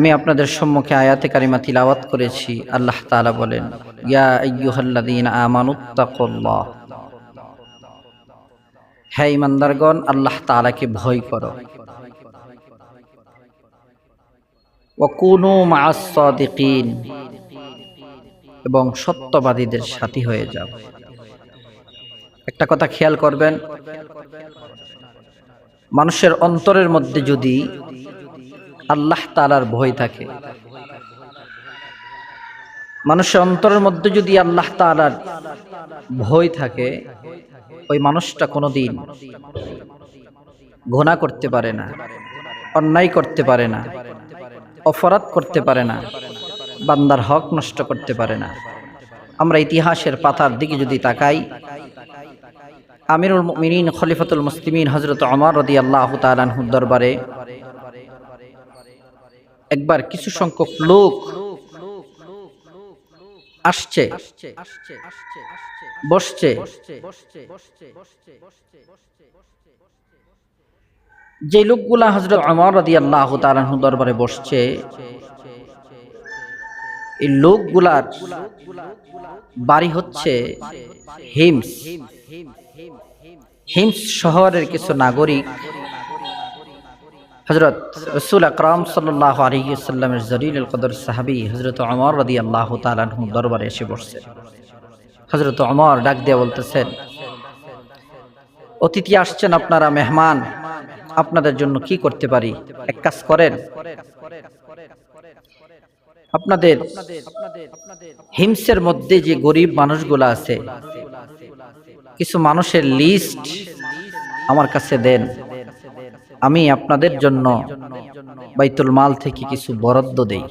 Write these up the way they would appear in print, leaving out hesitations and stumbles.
আমি আপনাদের সম্মুখে আয়াতে কারিমা তিলাওয়াত করেছি। আল্লাহ তাআলা বলেন, ইয়া আইয়ুহাল্লাযীনা আমানুত্তাকুল্লাহ, হে ঈমানদারগণ, আল্লাহ তাআলাকে ভয় করো। ওয়া কুনু মা'আস সাদিকিন, এবং সত্যবাদীদের সাথী হয়ে যাও। একটা কথা খেয়াল করবেন, মানুষের অন্তরের মধ্যে যদি আল্লাহ তাআলার ভয় থাকে, মানুষের অন্তরের মধ্যে যদি আল্লাহ তাআলার ভয় থাকে, ওই মানুষটা কোনোদিন গুনাহ করতে পারে না, অন্যায় করতে পারে না, অপরাধ করতে পারে না, বান্দার হক নষ্ট করতে পারে না। আমরা ইতিহাসের পাতার দিকে যদি তাকাই, আমিরুল মুমিনিন খলিফাতুল মুসলিমিন হযরত ওমর রাদিয়াল্লাহু তাআলা আনহুর দরবারে একবার কিছু সংখ্যক লোক আসছে, বসছে। যে লোকগুলা হযরত ওমর রাদিয়াল্লাহু তাআলা আনহুর দরবারে বসছে, এই লোকগুলার বাড়ি হচ্ছে হিমস। হিমস শহরের কিছু নাগরিক হযরত রাসূল আকরাম সাল্লাল্লাহু আলাইহি ওয়াসাল্লামের জলিলুল কদর সাহাবী হযরত ওমর রাদিয়াল্লাহু তাআলা আনহুর দরবারে এসে বসছে। হযরত ওমর ডাক দিয়ে বলতেছেন, অতিথি আসছেন আপনারা, মেহমান, আপনাদের জন্য কি করতে পারি? এক কাজ করেন, আপনাদের হিমসের মধ্যে যে গরিব মানুষগুলো আছে, কিছু মানুষের লিস্ট আমার কাছে দেন, আমি আপনাদের জন্য বাইতুল মাল থেকে কিছু বরাদ্দ দেই।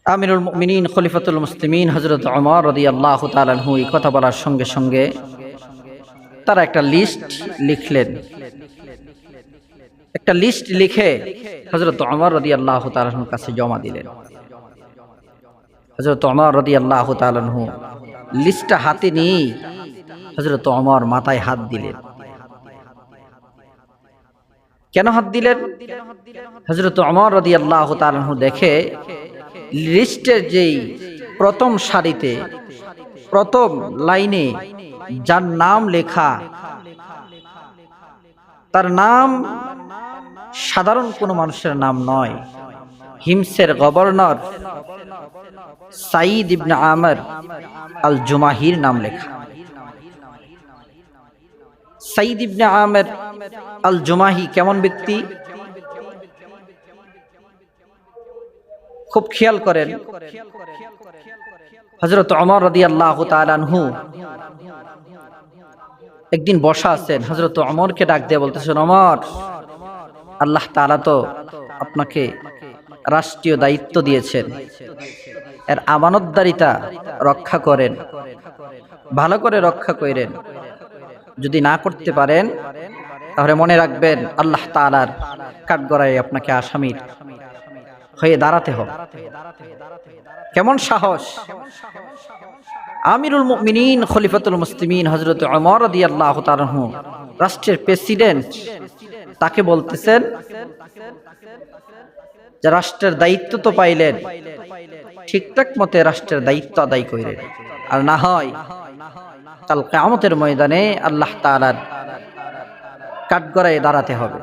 আমিরুল মুমিনিন খলিফাতুল মুসলিমিন হযরত ওমর রাদিয়াল্লাহু তাআলা আনহু এই কথা বলার সঙ্গে সঙ্গে তারা একটা লিস্ট লিখলেন। একটা লিস্ট লিখে হযরত ওমর রাদিয়াল্লাহু তাআলা আনহুর কাছে জমা দিলেন। হযরত ওমর রাদিয়াল্লাহু তাআলা আনহু লিস্টটা হাতে নিয়ে হযরত ওমর মাথায় হাত দিলেন। কেন হাত দিলেন? হযরত ওমর রাদিয়াল্লাহু তাআলা আনহু দেখে লিস্টের যেই প্রথম সারিতে, প্রথম লাইনে যার নাম লেখা, তার নাম সাধারণ কোনো মানুষের নাম নয়, হিমসের গভর্নর সাঈদ ইবনে আমর আল জুমাহির নাম লেখা। সাঈদ ইবনে আমর আল জুমাহি কেমন ব্যক্তি? খুব খেয়াল করেন, হযরত ওমর রাদিয়াল্লাহু তাআলা আনহু একদিন বসা আছেন, হযরত ওমরকে ডাক দিয়ে বলতেছেন, ওমর, আল্লাহ তাআলা তো আপনাকে রাষ্ট্রীয় দায়িত্ব দিয়েছেন, এর আমানতদারিতা রক্ষা করেন, ভালো করে রক্ষা করেন। যদি না করতে পারেন তাহলে মনে রাখবেন আল্লাহ তাআলার কাঠগড়ায় আপনাকে আসামির হয়ে দাঁড়াতে হবে। কেমন সাহস! আমিরুল মুমিনিন খলিফাতুল মুসলিমিন হযরত ওমর রাদিয়াল্লাহু তাআলা আনহু, রাষ্ট্রের প্রেসিডেন্ট, তাকে বলতেছেন যে রাষ্ট্রের দায়িত্ব তো পাইলেন, ঠিকঠাক মতে রাষ্ট্রের দায়িত্ব আদায় করেন, আর না হয় কাল কিয়ামতের ময়দানে আল্লাহ তাআলার কাঠগড়ায় দাঁড়াতে হবে।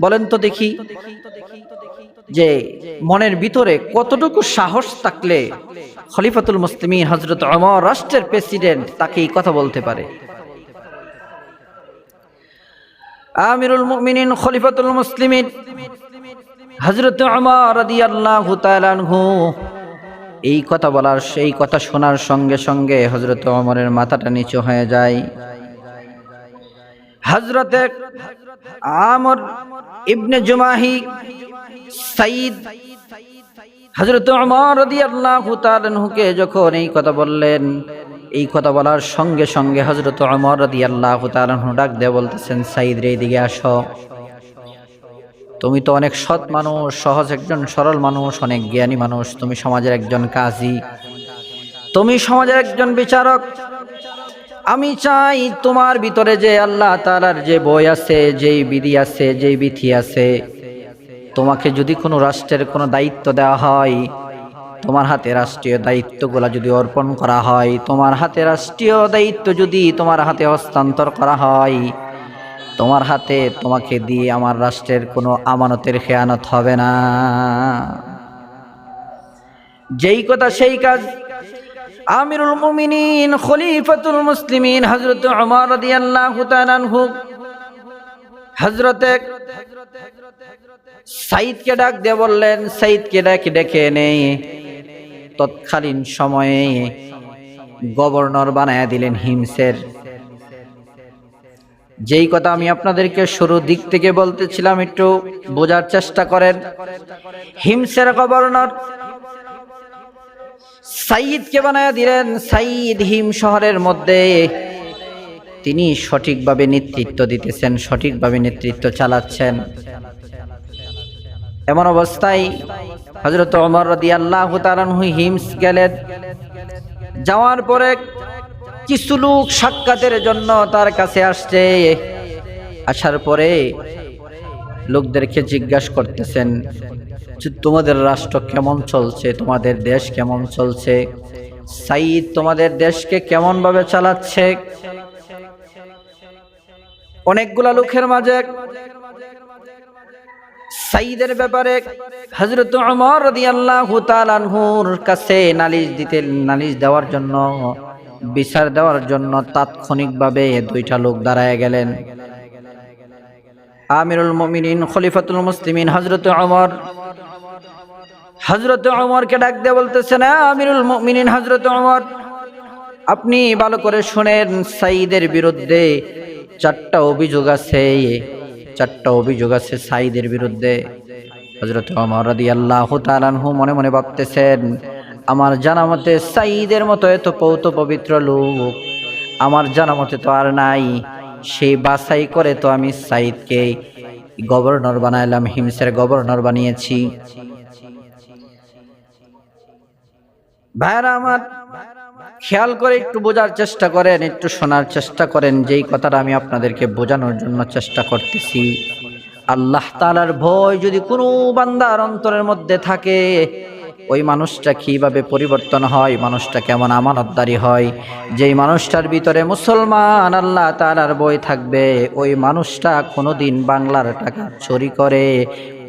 বলেন তো দেখি, যে মনের ভিতরে কতটুকু সাহস থাকলে খলিফাতুল মুসলিমিন হযরত ওমর, রাষ্ট্রের প্রেসিডেন্ট, তাকে এই কথা বলতে পারে? আমিরুল মুমিনিন খলিফাতুল মুসলিমিন হযরত ওমর রাদিয়াল্লাহু তাআলা আনহু এই কথা বলার, সেই কথা শোনার সঙ্গে সঙ্গে হযরত ওমরের মাথাটা নিচু হয়ে যায়। হযরত আমর ইবনে জুমাহি সাঈদ হযরত ওমর রাদিয়াল্লাহু তাআলা আনহুকে যখন এই কথা বললেন, এই কথা বলার সঙ্গে সঙ্গে হযরত ওমর রাদিয়াল্লাহু তাআলা আনহু ডাক দিয়ে বলতেছেন, সাঈদ রে, এদিকে আসো। তুমি তো অনেক সৎ মানুষ, সহজ একজন সরল মানুষ, অনেক জ্ঞানী মানুষ, তুমি সমাজের একজন কাজী, তুমি সমাজের একজন বিচারক, আমি চাই তোমার ভিতরে যে আল্লাহ তাআলার যে বই আছে, যেই বিধি আছে, যেই বিধি আছে, তোমাকে যদি কোনো রাষ্ট্রের কোনো দায়িত্ব দেওয়া হয়, তোমার হাতে রাষ্ট্রীয় দায়িত্বগুলো যদি অর্পণ করা হয়, তোমার হাতে রাষ্ট্রীয় দায়িত্ব যদি তোমার হাতে হস্তান্তর করা হয়, তোমার হাতে তোমাকে দিয়ে আমার রাষ্ট্রের কোনো আমানতের খেয়ানত হবে না। যেই কথা সেই কাজ। আমিরুল মুমিনিন খলিফাতুল মুসলিমিন হযরত ওমর রাদিয়াল্লাহু তাআলা আনহু হযরতে সাইদকে ডাক দিয়ে বললেন, সাইদকে ডেকে এনে তৎকালীন সময়ে গভর্নর বানায়া দিলেন হিমসের। যেই কথা আমি আপনাদেরকে শুরু দিক থেকে বলতেছিলাম, একটু বোঝার চেষ্টা করেন। হিমসের গভর্নর সাইদকে বানায়া দিলেন। সাইদ হিম শহরের মধ্যে তিনি সঠিকভাবে নেতৃত্ব দিতেছেন, সঠিকভাবে নেতৃত্ব চালাচ্ছেন। এমন অবস্থায় হযরত ওমর রাদিয়াল্লাহু তাআলা আনহু হিমস গেলেন। যাওয়ার পরে কিছু লোক সাক্ষাতের জন্য তার কাছে আসছে। আসার পরে লোকদেরকে জিজ্ঞাসা করতেছেন, তোমাদের রাষ্ট্র কেমন চলছে, তোমাদের দেশ কেমন চলছে, সাইদ তোমাদের দেশকে কেমন ভাবে চালাচ্ছে। অনেকগুলা লোকের মাঝে সাইদের ব্যাপারে হযরত ওমর রাদিয়াল্লাহু তাআলা আনহুর কাছে নালিশ দেওয়ার জন্য, বিচার দেওয়ার জন্য তাৎক্ষণিকভাবে দুইটা লোক দাঁড়ায় গেলেন। আমিরুল মুমিনিন খলিফাতুল মুসলিমিন হযরত ওমরকে ডাক দিয়ে বলতেছেন, আমিরুল মুমিনিন হযরত ওমর, আপনি ভালো করে শুনেন, সাইদের বিরুদ্ধে চারটা অভিযোগ আছে সাইদের বিরুদ্ধে। হযরত ওমর রাদিয়াল্লাহু তাআলা আনহু মনে মনে ভাবতেছেন, আমার জানা মতে সাইদের মতো এত পৌত পবিত্র লোক আমার জানা মতে তো আর নাই। সেই বাছাই করে তো আমি সাইদকে গভর্নর বানাইলাম, হিমসের গভর্নর বানিয়েছি। ভাইরা আমার, খেয়াল করে একটু বোঝার চেষ্টা করেন, একটু শোনার চেষ্টা করেন। যেই কথাটা আমি আপনাদেরকে বোঝানোর জন্য চেষ্টা করতেছি, আল্লাহ তাআলার ভয় যদি কোনো বান্দার অন্তরের মধ্যে থাকে, ওই মানুষটা কিভাবে পরিবর্তন হয়, মানুষটা কেমন আমানতদারি হয়। যেই মানুষটার ভিতরে মুসলমান আল্লাহ তাআলার ভয় থাকবে, ওই মানুষটা কোনোদিন বাংলার টাকা চুরি করে,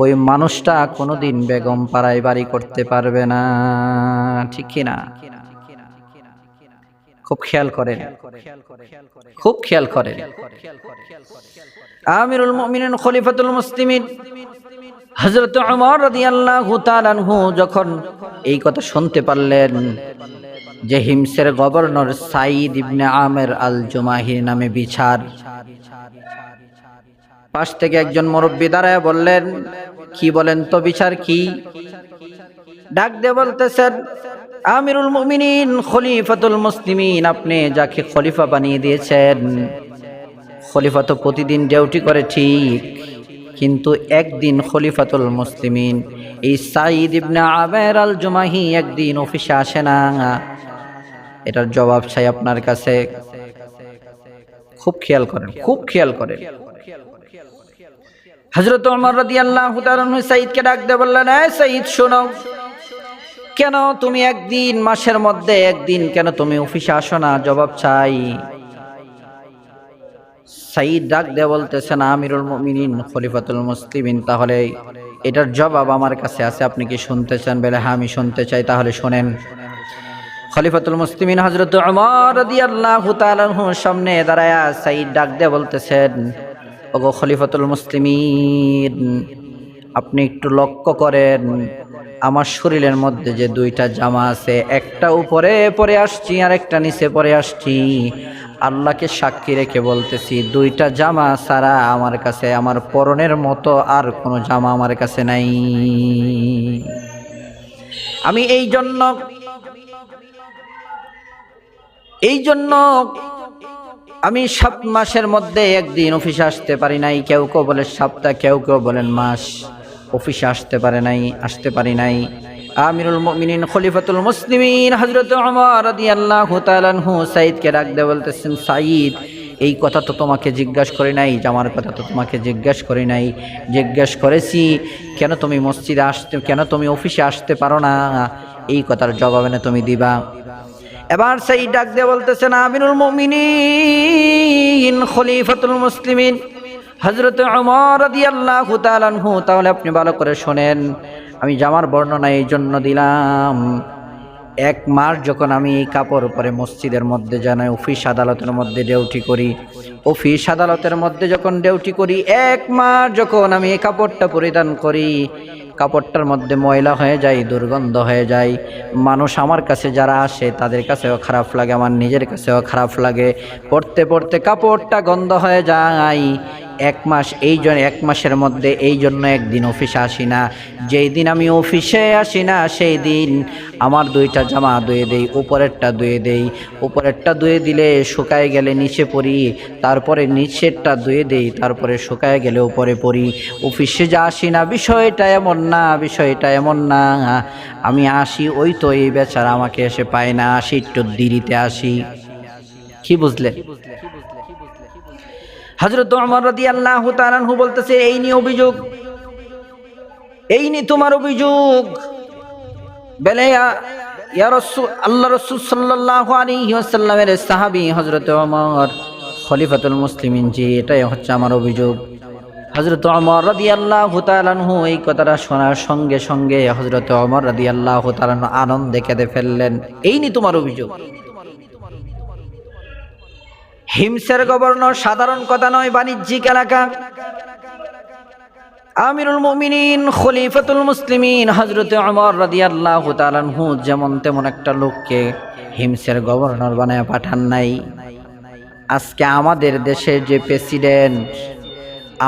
ওই মানুষটা কোনোদিন বেগম পাড়ায় বাড়ি করতে পারবে না। ঠিক কিনা? খুব খেয়াল করেন, খুব খেয়াল করেন। আমিরুল মুমিনিন খলিফাতুল মুসলিমিন হযরত ওমর রাদিয়াল্লাহু তাআলা আনহু যখন এই কথা শুনতে পারলেন যে হিমসের গভর্নর সাইদ ইবনে আমের আল জুমাহির নামে বিচার, পাশ থেকে একজন মুরব্বি দাঁড়ায় বললেন, কি বলেন তো, বিচার কি? ডাক দিয়ে বলতেছেন, আমিরুল মুমিনিন খলিফাতুল মুসলিমিন, আপনি যাকে খলিফা বানিয়ে দিয়েছেন, খলিফা তো প্রতিদিন ডিউটি করে ঠিক, কিন্তু একদিন খলিফাতুল মুসলিমিন এই সাইদ ইবনে আমের আল জুমাহি একদিন অফিসে আসে না। এটার জবাব চাই আপনার কাছে। খুব খেয়াল করেন, খুব খেয়াল করেন। হযরত ওমর রাদিয়াল্লাহু তাআলা সাইদকে ডাক দিয়ে বললেন, এই সাইদ শোনো, কেন তুমি একদিন, মাসের মধ্যে একদিন কেন তুমি অফিসে আসো না? জবাব চাই। সাইদ ডাক দিয়ে বলতেছেন, আমিরুল মুমিনিন খলিফাতুল মুসলিমিন, তাহলে এটার জবাব আমার কাছে আছে, আপনি কি শুনতে চান? বলে, হ্যাঁ আমি শুনতে চাই। তাহলে শুনেন। খলিফাতুল মুসলিমিন হযরত ওমর রাদিয়াল্লাহু তাআলা সামনে দাঁড়ায়া সাইদ ডাক দিয়ে বলতেছেন, ওগো খলিফাতুল মুসলিমিন, আপনি একটু লক্ষ্য করেন, আমার শরীরের মধ্যে যে দুইটা জামা আছে, একটা উপরে পরে আসছি আর একটা নিচে পরে আসছি, আল্লাহকে সাক্ষী রেখে বলতেছি, দুইটা জামা ছাড়া আমার কাছে আমার পরনের মতো আর কোনো জামা আমার কাছে নাই। আমি এই জন্য আমি 7 মাসের মধ্যে একদিন অফিসে আসতে পারি নাই। কেউ কেউ বলে সপ্তাহ, কেউ কেউ বলেন মাস, অফিসে আসতে পারি নাই। আমিরুল মুমিনিন খলিফাতুল মুসলিমিন হযরত ওমর রাদিয়াল্লাহু তাআলা আনহু সাঈদকে ডাক দিয়ে বলতেছেন, সাঈদ, এই কথা তো তোমাকে জিজ্ঞাসা করি নাই, জামার কথা তো তোমাকে জিজ্ঞাসা করি নাই। জিজ্ঞাসা করেছি কেন তুমি মসজিদে আসতে, কেন তুমি অফিসে আসতে পারো না, এই কথার জবাব না তুমি দিবা। এবার সাঈদ ডাক দিয়ে বলতেছেন, আমিরুল মুমিনিন খলিফাতুল মুসলিমিন হযরত ওমর রাদিয়াল্লাহু তাআলা আনহু, তাহলে আপনি ভালো করে শোনেন, আমি জামার বর্ণনা এই জন্য দিলাম, এক মাস যখন আমি এই কাপড় পরে মসজিদের মধ্যে জানাই, অফিস আদালতের মধ্যে ডিউটি করি, অফিস আদালতের মধ্যে যখন ডিউটি করি, এক মাস যখন আমি এই কাপড়টা পরিধান করি, কাপড়টার মধ্যে ময়লা হয়ে যায়, দুর্গন্ধ হয়ে যায়, মানুষ আমার কাছে যারা আসে তাদের কাছেও খারাপ লাগে, আমার নিজের কাছেও খারাপ লাগে, পড়তে পড়তে কাপড়টা গন্ধ হয়ে যায়। এক মাস, এই জন্য এক মাসের মধ্যে এই জন্য একদিন অফিসে আসি না। যেই দিন আমি অফিসে আসি না সেই দিন আমার দুইটা জামা ধুয়ে দেই, উপরেরটা ধুয়ে দেই, উপরেরটা ধুয়ে দিলে শুকায় গেলে নিচে পরি, তারপরে নিচেরটা ধুয়ে দেই, তারপরে শুকায় গেলে উপরে পরি। অফিসে যা আসি না, বিষয়টা এমন না, বিষয়টা এমন না, আমি আসি ওই তো এই বেচারা আমাকে এসে পায় না, আসি একটু দেরিতে আসি। কি বুঝলে? হযরত ওমর রাদিয়াল্লাহু তাআলা আনহু বলতেছে, এই নিয়ে অভিযোগ, এই নিয়ে তোমার অভিযোগ। বলে, ইয়া রাসূল, আল্লাহ রাসূল সাল্লাল্লাহু আলাইহি ওয়াসাল্লামের সাহাবী হযরত ওমর খলিফাতুল মুসলিমিন, জি এটাই হচ্ছে আমার অভিযোগ। হযরত ওমর রাদিয়াল্লাহু তাআলা আনহু এই কথাটা শোনার সঙ্গে সঙ্গে হযরত ওমর রাদিয়াল্লাহু তাআলা আনন্দে কেঁদে ফেললেন। এই নিয়ে তোমার অভিযোগ? হিমসের গভর্নর সাধারণ কথা নয়, বাণিজ্যিক এলাকা। আমিরুল মুমিনিন খলিফাতুল মুসলিমিন হযরত ওমর রাদিয়াল্লাহু তাআলা আনহু যেমন তেমন একটা লোককে হিমসের গভর্নর বানায় পাঠান নাই। আজকে আমাদের দেশের যে প্রেসিডেন্ট,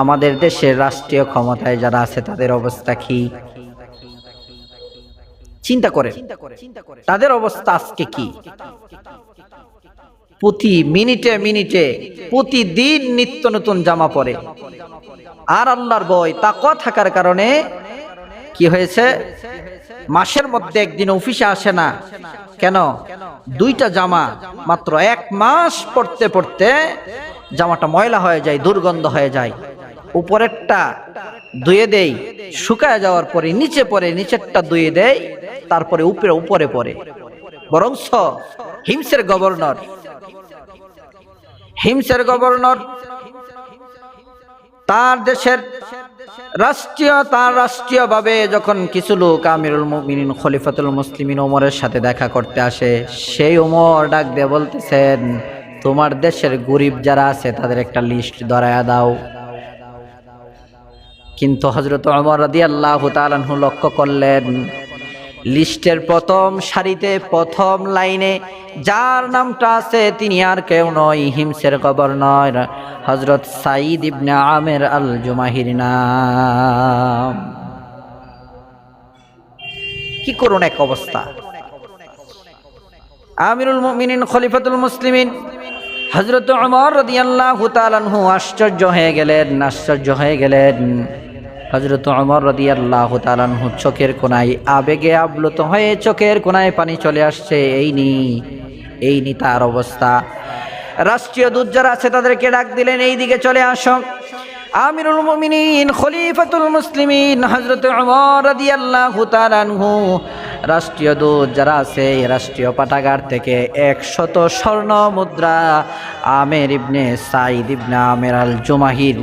আমাদের দেশের রাষ্ট্রীয় ক্ষমতায় যারা আছে তাদের অবস্থা কি? চিন্তা করে তাদের অবস্থা আজকে কি? প্রতি মিনিটে মিনিটে, প্রতিদিন নিত্য নতুন জামা পরে। আর আল্লাহর ভয় তাকওয়া থাকার কারণে কি হয়েছে, মাসের মধ্যে একদিন অফিসে আসে না। কেন? দুইটা জামা মাত্র এক মাস পরতে পরতে জামাটা ময়লা হয়ে যায়, দুর্গন্ধ হয়ে যায়। উপরেরটা ধুয়ে দেই, শুকায় যাওয়ার পরে নিচে পরে, নিচেরটা ধুয়ে দেই, তারপরে উপরে পরে। বরংস হিমসের গভর্নর তার দেশের রাষ্ট্রীয়ভাবে যখন কিছু লোক আমিরুল মুমিনিন খলিফাতুল মুসলিমিন ওমরের সাথে দেখা করতে আসে, সেই ওমর ডাক দিয়ে বলতেছেন, তোমার দেশের গরিব যারা আছে তাদের একটা লিস্ট ধরায়া দাও। কিন্তু হযরত ওমর রাদিয়াল্লাহু তাআলা আনহু লক্ষ্য করলেন, লিস্টের প্রথম সারিতে, প্রথম লাইনে যার নামটা আছে তিনি আর কেউ নয়, হিমসের গভর্নর হযরত সাঈদ ইবনে আমের আল জুমাহির নাম। কি করুন এক অবস্থা! আমিরুল মুমিনিন খলিফাতুল মুসলিমিন হযরত ওমর রাদিয়াল্লাহু তাআলা আনহু আশ্চর্য হয়ে গেলেন। হযরত ওমর রাদিয়াল্লাহু তাআলা আনহু চোখের কোণায় আবেগে আপ্লুত হয়ে চোখের কোণায় পানি চলে আসছে। এই নি তার অবস্থা। রাষ্ট্রীয় দূত যারা আছে তাদেরকে ডাক দিলেন, এই দিকে চলে আসো। আমিরুল মুমিনিন খলিফাতুল মুসলিমিন হযরত ওমর রাদিয়াল্লাহু তাআলা আনহু রাষ্ট্রীয় দূত যারা আছে, রাষ্ট্রীয় পাঠাগার থেকে 100 স্বর্ণ মুদ্রা আমের ইবনে সাঈদ ইবনে আমের আল জুমাহির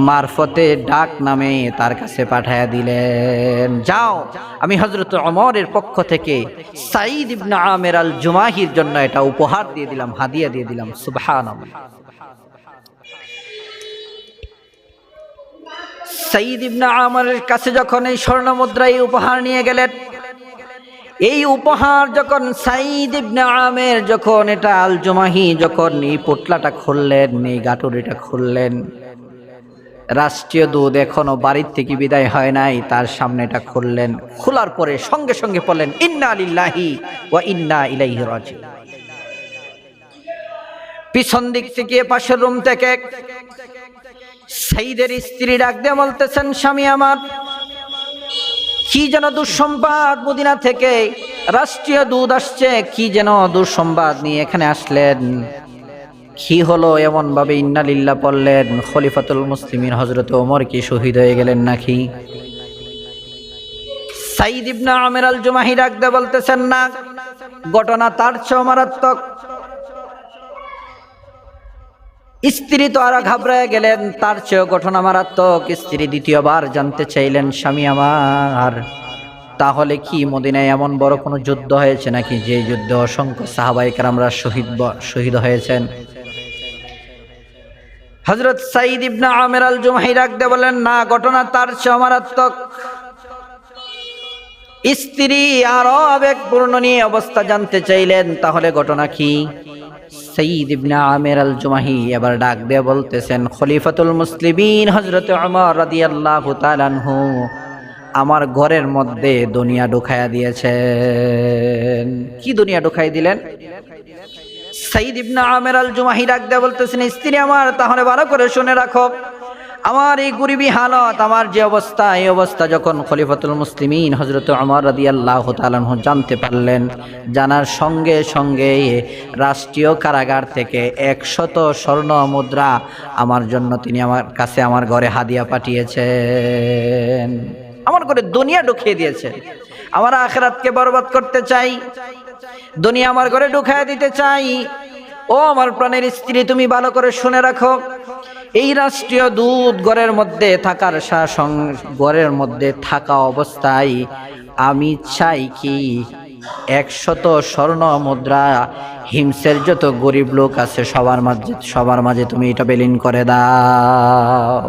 মারফতে ডাক নামে তার কাছে পাঠায়া দিলেন, যাও, আমি হযরত ওমরের পক্ষ থেকে সাঈদ ইবনে আমের আল জুমাহির জন্য এটা উপহার দিয়ে দিলাম, হাদিয়া দিয়ে দিলাম। সুবহানাল্লাহ। সাঈদ ইবনে আমের কাছে যখন এই স্বর্ণ মুদ্রা এই উপহার নিয়ে গেলেন, এই উপহার যখন সাঈদ ইবনে আমের যখন এটা আল জুমাহি যখন এই পোটলাটা খুললেন, এই গাটুরিটা খুললেন, রাষ্ট্রীয় দূত এখনো বাড়ির থেকে বিদায় হয় নাই, তার সামনে এটা খুললেন। খোলার পরে সঙ্গে সঙ্গে বললেন, ইন্না লিল্লাহি ওয়া ইন্না ইলাইহি রাজিউন। পিছন দিক থেকে পাশের রুম থেকে সাঈদের স্ত্রী ডাক দিয়ে বলতেছেন, স্বামী আমার, কি যেন দুঃসংবাদ, মদিনা থেকে রাষ্ট্রীয় দূত আসছে, কি যেন দুঃসংবাদ নিয়ে এখানে আসলেন। কি হলো এমন ভাবে ইন্না লিল্লাহ পড়লেন, খলিফাতুল মুসলিমিন হযরত ওমর কি শহীদ হয়ে গেলেন নাকি? সাইদ ইবনে আমের আল জুমাহি ডাকতে বলতেছেন, না, ঘটনা তার চেয়েও মারাত্মক। স্ত্রী তো আরো ঘাবড়ায় গেলেন, তার চেয়েও ঘটনা মারাত্মক। স্ত্রী দ্বিতীয়বার জানতে চাইলেন, স্বামী আমার, তাহলে কি মদিনায় এমন বড় কোনো যুদ্ধ হয়েছে নাকি যে যুদ্ধে অসংখ্য সাহাবায়ে কেরামরা শহীদ হয়েছেন? হযরত সাইদ ইবনে আমের আল জুমাহি ডাকতে বলেন, না, ঘটনা তার চেয়েও মারাত্মক। স্ত্রী আরো আবেগপূর্ণ নিয়ে অবস্থা জানতে চাইলেন, তাহলে ঘটনা কি? সাইদ ইবনে আমের আল জুমাহি এবার ডাক দিয়ে বলতেছেন, খলিফাতুল মুসলিমিন হযরত ওমর রাদিয়াল্লাহু তাআলা আনহু আমার ঘরের মধ্যে দুনিয়া ঢুকায়া দিয়েছেন। কি দুনিয়া ঢুকাই দিলেন? সাইদ ইবনে আমের আল জুমাহি ডাক দিয়ে বলতেছেন, স্ত্রী আমার, তাহলে ভালো করে শুনে রাখো, আমার এই গরিবী হালত, আমার যে অবস্থা, এই অবস্থা যখন খলিফাতুল মুসলিমিন হযরত ওমর রাদিয়াল্লাহু তাআলা আনহু জানতে পারলেন, জানার সঙ্গে সঙ্গে রাষ্ট্রীয় কারাগার থেকে 100 স্বর্ণ মুদ্রা আমার জন্য তিনি আমার কাছে, আমার ঘরে হাদিয়া পাঠিয়েছেন। আমার ঘরে দুনিয়া ঢুকিয়ে দিয়েছে। আমার আখিরাতকে বরবাদ করতে চাই, দুনিয়া আমার ঘরে ঢুকায় দিতে চাই। ও আমার প্রাণের স্ত্রী, তুমি ভালো করে শুনে রাখো, এই রাষ্ট্রীয় দূত ঘরের মধ্যে থাকার ঘরের মধ্যে থাকা অবস্থায় আমি চাই কি 100 স্বর্ণ মুদ্রা হিমসের যত গরিব লোক আছে সবার মাঝে তুমি এটা বিলীন করে দাও।